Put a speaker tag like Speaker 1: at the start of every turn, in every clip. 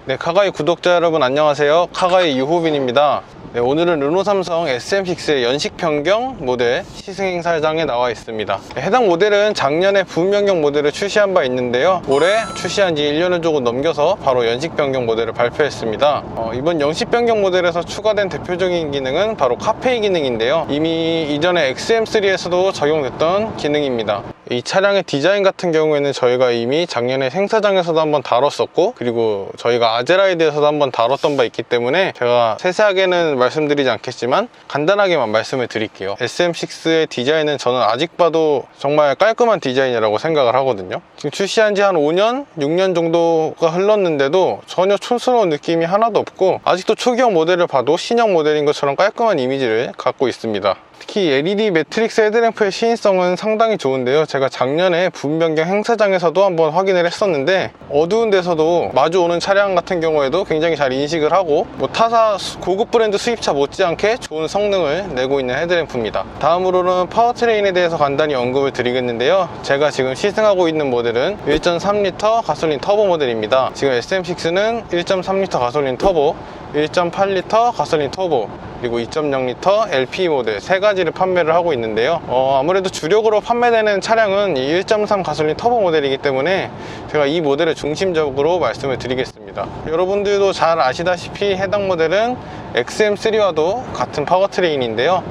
Speaker 1: 네, 카가이 구독자 여러분 안녕하세요. 카가이 유호빈입니다. 네, 오늘은 르노삼성 SM6의 연식 변경 모델 시승 행사장에 나와 있습니다. 네, 해당 모델은 작년에 부분 변경 모델을 출시한 바 있는데요, 올해 출시한 지 1년을 조금 넘겨서 바로 연식 변경 모델을 발표했습니다. 이번 연식 변경 모델에서 추가된 대표적인 기능은 바로 카페이 기능인데요, 이미 이전에 XM3에서도 적용됐던 기능입니다. 이 차량의 디자인 같은 경우에는 저희가 이미 작년에 행사장에서도 한번 다뤘었고, 그리고 저희가 아제라이드에서도 한번 다뤘던 바 있기 때문에 제가 세세하게는 말씀드리지 않겠지만 간단하게만 말씀을 드릴게요. SM6의 디자인은 저는 아직 봐도 정말 깔끔한 디자인이라고 생각을 하거든요. 지금 출시한 지 한 5년, 6년 정도가 흘렀는데도 전혀 촌스러운 느낌이 하나도 없고, 아직도 초기형 모델을 봐도 신형 모델인 것처럼 깔끔한 이미지를 갖고 있습니다. 특히 LED 매트릭스 헤드램프의 시인성은 상당히 좋은데요, 제가 작년에 부분 변경 행사장에서도 한번 확인을 했었는데 어두운 데서도 마주오는 차량 같은 경우에도 굉장히 잘 인식을 하고, 타사 고급 브랜드 수입차 못지않게 좋은 성능을 내고 있는 헤드램프입니다. 다음으로는 파워트레인에 대해서 간단히 언급을 드리겠는데요, 제가 지금 시승하고 있는 모델은 1.3L 가솔린 터보 모델입니다. 지금 SM6는 1.3L 가솔린 터보, 1.8L 가솔린 터보, 그리고 2.0L LP 모델 세 가지를 판매를 하고 있는데요, 아무래도 주력으로 판매되는 차량은 이 1.3 가솔린 터보 모델이기 때문에 제가 이 모델을 중심적으로 말씀을 드리겠습니다. 여러분들도 잘 아시다시피 해당 모델은 XM3와도 같은 파워트레인인데요,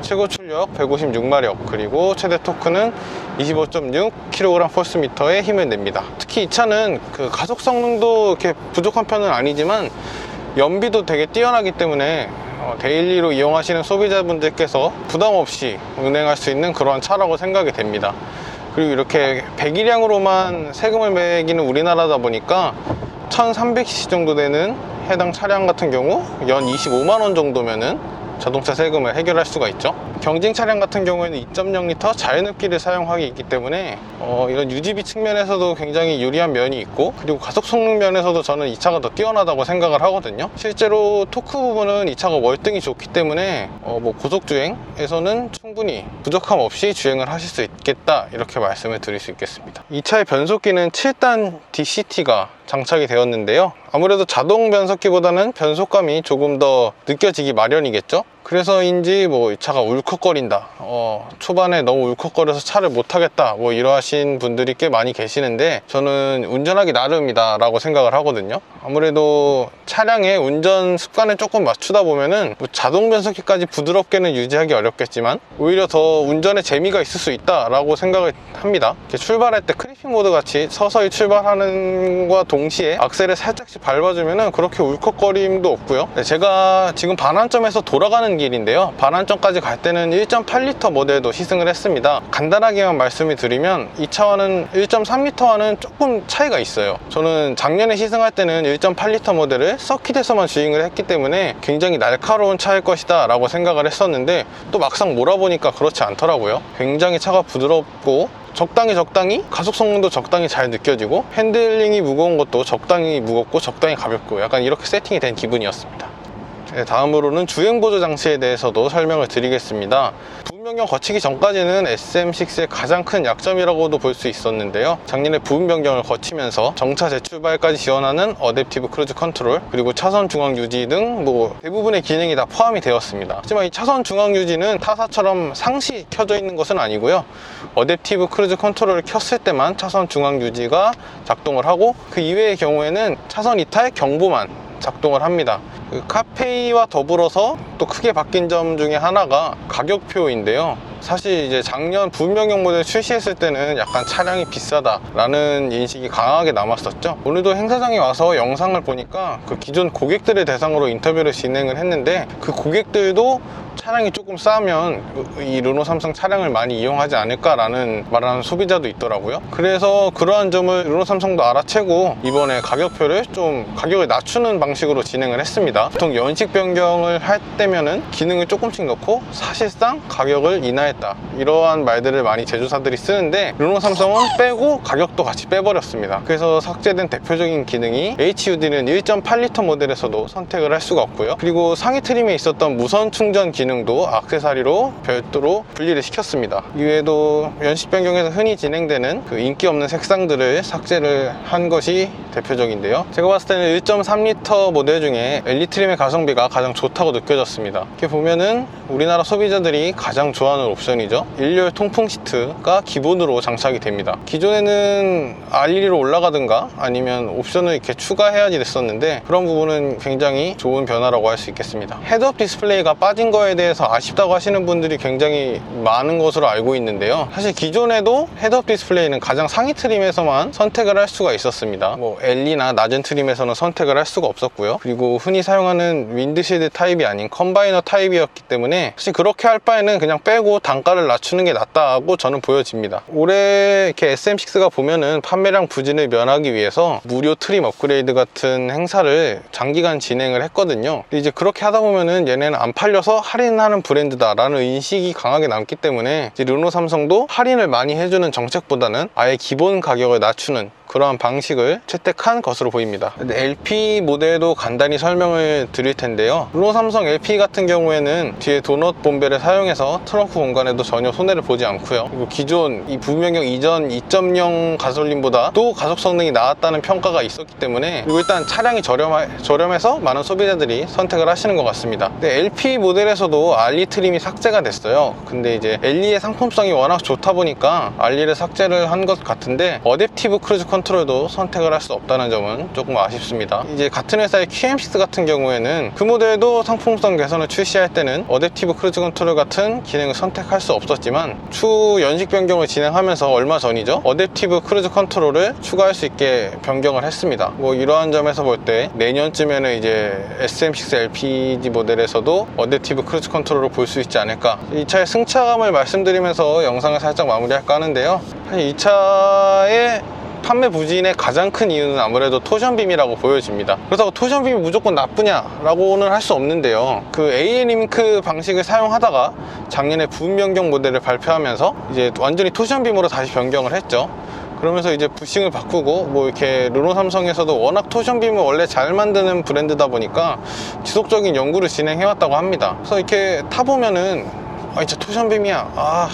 Speaker 1: 최고 출력 156마력, 그리고 최대 토크는 25.6kgpm의 힘을 냅니다. 특히 이 차는 그 가속 성능도 이렇게 부족한 편은 아니지만 연비도 되게 뛰어나기 때문에 데일리로 이용하시는 소비자분들께서 부담 없이 운행할 수 있는 그러한 차라고 생각이 됩니다. 그리고 이렇게 배기량으로만 세금을 매기는 우리나라다 보니까 1300cc 정도 되는 해당 차량 같은 경우 연 25만원 정도면은 자동차 세금을 해결할 수가 있죠. 경쟁 차량 같은 경우에는 2.0L 자연흡기를 사용하기 있기 때문에 이런 유지비 측면에서도 굉장히 유리한 면이 있고, 그리고 가속 성능 면에서도 저는 이 차가 더 뛰어나다고 생각을 하거든요. 실제로 토크 부분은 이 차가 월등히 좋기 때문에 고속주행에서는 충분히 부족함 없이 주행을 하실 수 있겠다, 이렇게 말씀을 드릴 수 있겠습니다. 이 차의 변속기는 7단 DCT가 장착이 되었는데요, 아무래도 자동 변속기보다는 변속감이 조금 더 느껴지기 마련이겠죠. 그래서인지 이 차가 울컥거린다, 초반에 너무 울컥거려서 차를 못 타겠다, 이러하신 분들이 꽤 많이 계시는데 저는 운전하기 나름이다 라고 생각을 하거든요. 아무래도 차량의 운전 습관을 조금 맞추다 보면은 자동 변속기까지 부드럽게는 유지하기 어렵겠지만 오히려 더 운전에 재미가 있을 수 있다 라고 생각을 합니다. 출발할 때 크리핑 모드 같이 서서히 출발하는 것과 동시에 악셀을 살짝씩 밟아주면은 그렇게 울컥거림도 없고요. 제가 지금 반환점에서 돌아가는 길인데요, 반환점까지 갈 때는 1.8L 모델도 시승을 했습니다. 간단하게만 말씀을 드리면 이 차와는 1.3L와는 조금 차이가 있어요. 저는 작년에 시승할 때는 1.8L 모델을 서킷에서만 주행을 했기 때문에 굉장히 날카로운 차일 것이다 라고 생각을 했었는데 또 막상 몰아보니까 그렇지 않더라고요. 굉장히 차가 부드럽고 적당히 가속 성능도 적당히 잘 느껴지고, 핸들링이 무거운 것도 적당히 무겁고 적당히 가볍고, 약간 이렇게 세팅이 된 기분이었습니다. 네, 다음으로는 주행보조 장치에 대해서도 설명을 드리겠습니다. 부분 변경 거치기 전까지는 SM6의 가장 큰 약점이라고도 볼 수 있었는데요, 작년에 부분 변경을 거치면서 정차 재출발까지 지원하는 어댑티브 크루즈 컨트롤, 그리고 차선 중앙 유지 등 대부분의 기능이 다 포함이 되었습니다. 하지만 이 차선 중앙 유지는 타사처럼 상시 켜져 있는 것은 아니고요, 어댑티브 크루즈 컨트롤을 켰을 때만 차선 중앙 유지가 작동을 하고, 그 이외의 경우에는 차선 이탈 경보만 작동을 합니다. 카페이와 더불어서 또 크게 바뀐 점 중에 하나가 가격표인데요, 사실 이제 작년 부분 변경 모델 출시했을 때는 약간 차량이 비싸다라는 인식이 강하게 남았었죠. 오늘도 행사장에 와서 영상을 보니까 그 기존 고객들을 대상으로 인터뷰를 진행을 했는데, 그 고객들도 차량이 조금 싸면 이 르노삼성 차량을 많이 이용하지 않을까라는 말하는 소비자도 있더라고요. 그래서 그러한 점을 르노삼성도 알아채고 이번에 가격표를 좀 가격을 낮추는 방식으로 진행을 했습니다. 보통 연식 변경을 할 때면은 기능을 조금씩 넣고 사실상 가격을 인하해 하였다, 이러한 말들을 많이 제조사들이 쓰는데 르노 삼성은 빼고 가격도 같이 빼버렸습니다. 그래서 삭제된 대표적인 기능이 HUD는 1.8L 모델에서도 선택을 할 수가 없고요. 그리고 상위 트림에 있었던 무선 충전 기능도 액세서리로 별도로 분리를 시켰습니다. 이외에도 연식 변경에서 흔히 진행되는 그 인기 없는 색상들을 삭제를 한 것이 대표적인데요. 제가 봤을 때는 1.3L 모델 중에 엘리 트림의 가성비가 가장 좋다고 느껴졌습니다. 이렇게 보면은 우리나라 소비자들이 가장 좋아하는 옵션이죠. 일렬 통풍 시트가 기본으로 장착이 됩니다. 기존에는 RLE로 올라가든가 아니면 옵션을 이렇게 추가해야지 됐었는데 그런 부분은 굉장히 좋은 변화라고 할 수 있겠습니다. 헤드업 디스플레이가 빠진 거에 대해서 아쉽다고 하시는 분들이 굉장히 많은 것으로 알고 있는데요. 사실 기존에도 헤드업 디스플레이는 가장 상위 트림에서만 선택을 할 수가 있었습니다. 뭐 엘리나 낮은 트림에서는 선택을 할 수가 없었고요. 그리고 흔히 사용하는 윈드실드 타입이 아닌 컴바이너 타입이었기 때문에 사실 그렇게 할 바에는 그냥 빼고 단가를 낮추는 게 낫다고 저는 보여집니다. 올해 이렇게 SM6가 보면은 판매량 부진을 면하기 위해서 무료 트림 업그레이드 같은 행사를 장기간 진행을 했거든요. 이제 그렇게 하다 보면은 얘네는 안 팔려서 할인하는 브랜드다라는 인식이 강하게 남기 때문에 이제 르노 삼성도 할인을 많이 해주는 정책보다는 아예 기본 가격을 낮추는 그러한 방식을 채택한 것으로 보입니다. LP 모델도 간단히 설명을 드릴 텐데요. 르노 삼성 LP 같은 경우에는 뒤에 도넛 본벨을 사용해서 트렁크 공간에도 전혀 손해를 보지 않고요. 그리고 기존 이 부변경 이전 2.0 가솔린보다 또 가속 성능이 나았다는 평가가 있었기 때문에, 그리고 일단 차량이 저렴해서 많은 소비자들이 선택을 하시는 것 같습니다. 근데 LP 모델에서도 RLE 트림이 삭제가 됐어요. 근데 이제 LE의 상품성이 워낙 좋다 보니까 RLE를 삭제를 한 것 같은데 어댑티브 크루즈 컨트롤도 선택을 할 수 없다는 점은 조금 아쉽습니다. 이제 같은 회사의 QM6 같은 경우에는 그 모델도 상품성 개선을 출시할 때는 어댑티브 크루즈 컨트롤 같은 기능을 선택할 수 없었지만 추후 연식 변경을 진행하면서 얼마 전이죠, 어댑티브 크루즈 컨트롤을 추가할 수 있게 변경을 했습니다. 뭐 이러한 점에서 볼 때 내년쯤에는 이제 SM6 LPG 모델에서도 어댑티브 크루즈 컨트롤을 볼 수 있지 않을까. 이 차의 승차감을 말씀드리면서 영상을 살짝 마무리할까 하는데요. 사실 이 차의 판매 부진의 가장 큰 이유는 아무래도 토션빔이라고 보여집니다. 그렇다고 토션빔이 무조건 나쁘냐라고는 할 수 없는데요. 그 AN링크 방식을 사용하다가 작년에 부분 변경 모델을 발표하면서 이제 완전히 토션빔으로 다시 변경을 했죠. 그러면서 이제 부싱을 바꾸고 뭐 이렇게 르노 삼성에서도 워낙 토션빔을 원래 잘 만드는 브랜드다 보니까 지속적인 연구를 진행해왔다고 합니다. 그래서 이렇게 타보면은 진짜 토션빔이야,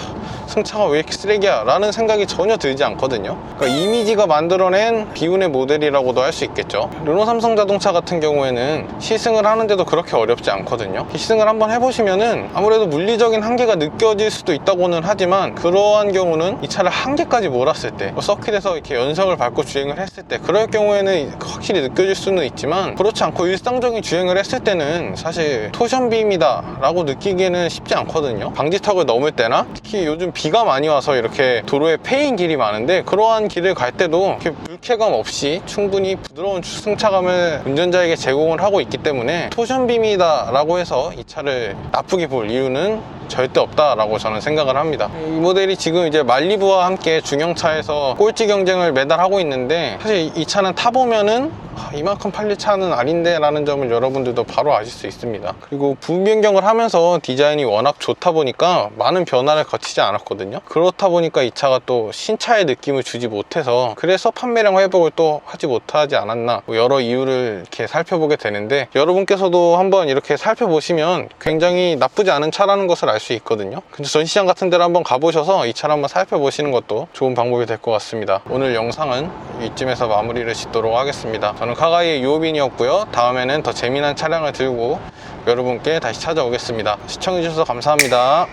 Speaker 1: 승차가 왜 이렇게 쓰레기야 라는 생각이 전혀 들지 않거든요. 그러니까 이미지가 만들어낸 비운의 모델이라고도 할 수 있겠죠. 르노 삼성 자동차 같은 경우에는 시승을 하는데도 그렇게 어렵지 않거든요. 시승을 한번 해보시면은 아무래도 물리적인 한계가 느껴질 수도 있다고는 하지만, 그러한 경우는 이 차를 한계까지 몰았을 때, 서킷에서 이렇게 연석을 밟고 주행을 했을 때 그럴 경우에는 확실히 느껴질 수는 있지만, 그렇지 않고 일상적인 주행을 했을 때는 사실 토션빔이다 라고 느끼기에는 쉽지 않거든요. 방지턱을 넘을 때나, 특히 요즘 비가 많이 와서 이렇게 도로에 패인 길이 많은데 그러한 길을 갈 때도 이렇게 불쾌감 없이 충분히 부드러운 승차감을 운전자에게 제공을 하고 있기 때문에 토션빔이다 라고 해서 이 차를 나쁘게 볼 이유는 절대 없다라고 저는 생각을 합니다. 이 모델이 지금 이제 말리부와 함께 중형차에서 꼴찌 경쟁을 매달 하고 있는데, 사실 이 차는 타보면은 이만큼 팔릴 차는 아닌데 라는 점을 여러분들도 바로 아실 수 있습니다. 그리고 부분 변경을 하면서 디자인이 워낙 좋다 보니까 많은 변화를 거치지 않았거든요. 그렇다 보니까 이 차가 또 신차의 느낌을 주지 못해서, 그래서 판매량 회복을 또 하지 못하지 않았나, 여러 이유를 이렇게 살펴보게 되는데, 여러분께서도 한번 이렇게 살펴보시면 굉장히 나쁘지 않은 차라는 것을 알 수 있거든요. 근데 전시장 같은 데를 한번 가보셔서 이 차를 한번 살펴보시는 것도 좋은 방법이 될 것 같습니다. 오늘 영상은 이쯤에서 마무리를 짓도록 하겠습니다. 저는 카가이의 유호빈이었고요. 다음에는 더 재미난 차량을 들고 여러분께 다시 찾아오겠습니다. 시청해주셔서 감사합니다.